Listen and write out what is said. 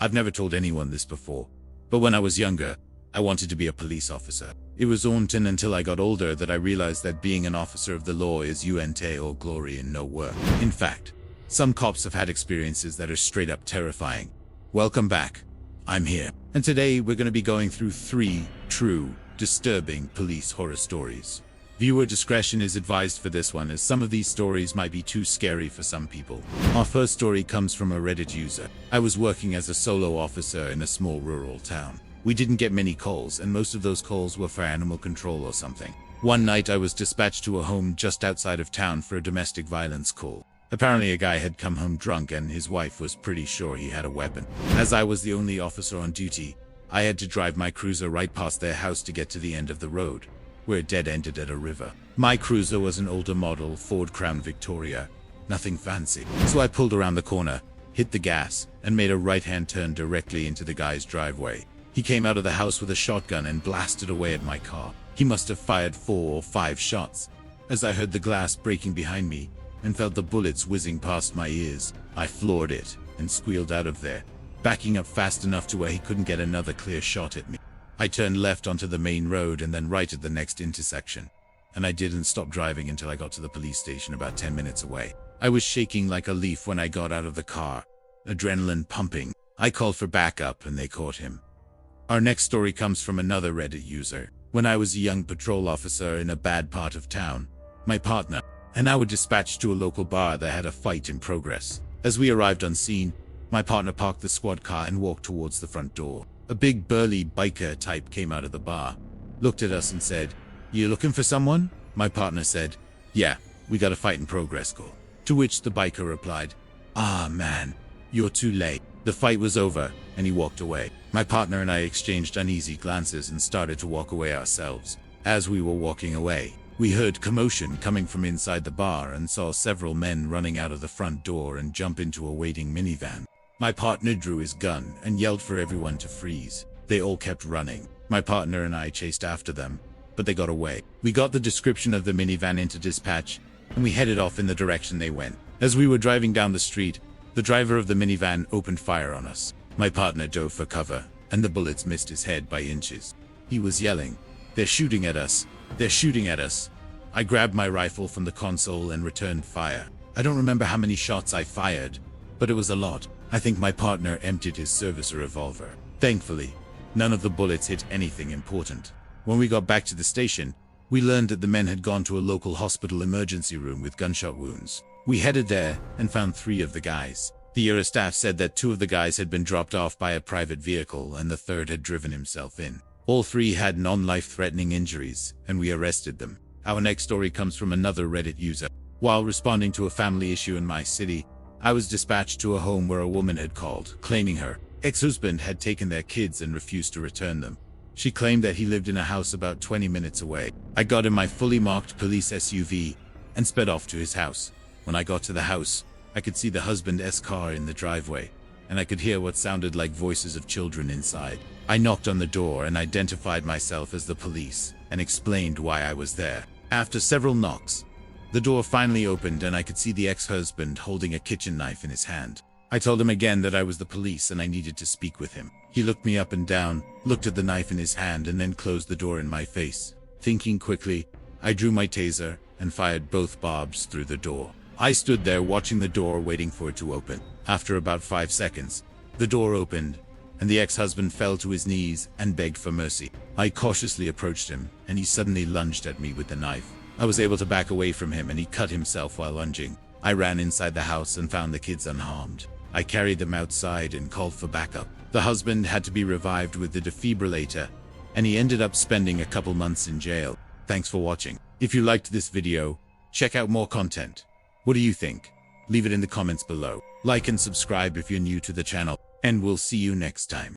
I've never told anyone this before, but when I was younger, I wanted to be a police officer. It was until I got older that I realized that being an officer of the law is all glory and no work. In fact, some cops have had experiences that are straight up terrifying. Welcome back. I'm here. And today we're going to be going through 3 true, disturbing police horror stories. Viewer discretion is advised for this one, as some of these stories might be too scary for some people. Our first story comes from a Reddit user. I was working as a solo officer in a small rural town. We didn't get many calls, and most of those calls were for animal control or something. One night I was dispatched to a home just outside of town for a domestic violence call. Apparently a guy had come home drunk and his wife was pretty sure he had a weapon. As I was the only officer on duty, I had to drive my cruiser right past their house to get to the end of the road, where it dead-ended at a river. My cruiser was an older model Ford Crown Victoria, nothing fancy. So I pulled around the corner, hit the gas, and made a right-hand turn directly into the guy's driveway. He came out of the house with a shotgun and blasted away at my car. He must have fired 4 or 5 shots. As I heard the glass breaking behind me and felt the bullets whizzing past my ears, I floored it and squealed out of there, backing up fast enough to where he couldn't get another clear shot at me. I turned left onto the main road and then right at the next intersection, and I didn't stop driving until I got to the police station about 10 minutes away. I was shaking like a leaf when I got out of the car, adrenaline pumping. I called for backup and they caught him. Our next story comes from another Reddit user. When I was a young patrol officer in a bad part of town, my partner and I were dispatched to a local bar that had a fight in progress. As we arrived on scene, my partner parked the squad car and walked towards the front door. A big burly biker type came out of the bar, looked at us and said, "You looking for someone?" My partner said, "Yeah, we got a fight in progress call." To which the biker replied, "Ah man, you're too late." The fight was over and he walked away. My partner and I exchanged uneasy glances and started to walk away ourselves. As we were walking away, we heard commotion coming from inside the bar and saw several men running out of the front door and jump into a waiting minivan. My partner drew his gun and yelled for everyone to freeze. They all kept running. My partner and I chased after them, but they got away. We got the description of the minivan into dispatch, and we headed off in the direction they went. As we were driving down the street, the driver of the minivan opened fire on us. My partner dove for cover, and the bullets missed his head by inches. He was yelling, "They're shooting at us! They're shooting at us!" I grabbed my rifle from the console and returned fire. I don't remember how many shots I fired, but it was a lot. I think my partner emptied his service revolver. Thankfully, none of the bullets hit anything important. When we got back to the station, we learned that the men had gone to a local hospital emergency room with gunshot wounds. We headed there and found 3 of the guys. The ER staff said that 2 of the guys had been dropped off by a private vehicle and the third had driven himself in. All 3 had non-life-threatening injuries, and we arrested them. Our next story comes from another Reddit user. While responding to a family issue in my city, I was dispatched to a home where a woman had called, claiming her ex-husband had taken their kids and refused to return them. She claimed that he lived in a house about 20 minutes away. I got in my fully marked police SUV and sped off to his house. When I got to the house, I could see the husband's car in the driveway, and I could hear what sounded like voices of children inside. I knocked on the door and identified myself as the police and explained why I was there. After several knocks, the door finally opened and I could see the ex-husband holding a kitchen knife in his hand. I told him again that I was the police and I needed to speak with him. He looked me up and down, looked at the knife in his hand, and then closed the door in my face. Thinking quickly, I drew my taser and fired both barbs through the door. I stood there watching the door, waiting for it to open. After about 5 seconds, the door opened and the ex-husband fell to his knees and begged for mercy. I cautiously approached him and he suddenly lunged at me with the knife. I was able to back away from him and he cut himself while lunging. I ran inside the house and found the kids unharmed. I carried them outside and called for backup. The husband had to be revived with the defibrillator, and he ended up spending a couple months in jail. Thanks for watching. If you liked this video, check out more content. What do you think? Leave it in the comments below. Like and subscribe if you're new to the channel, and we'll see you next time.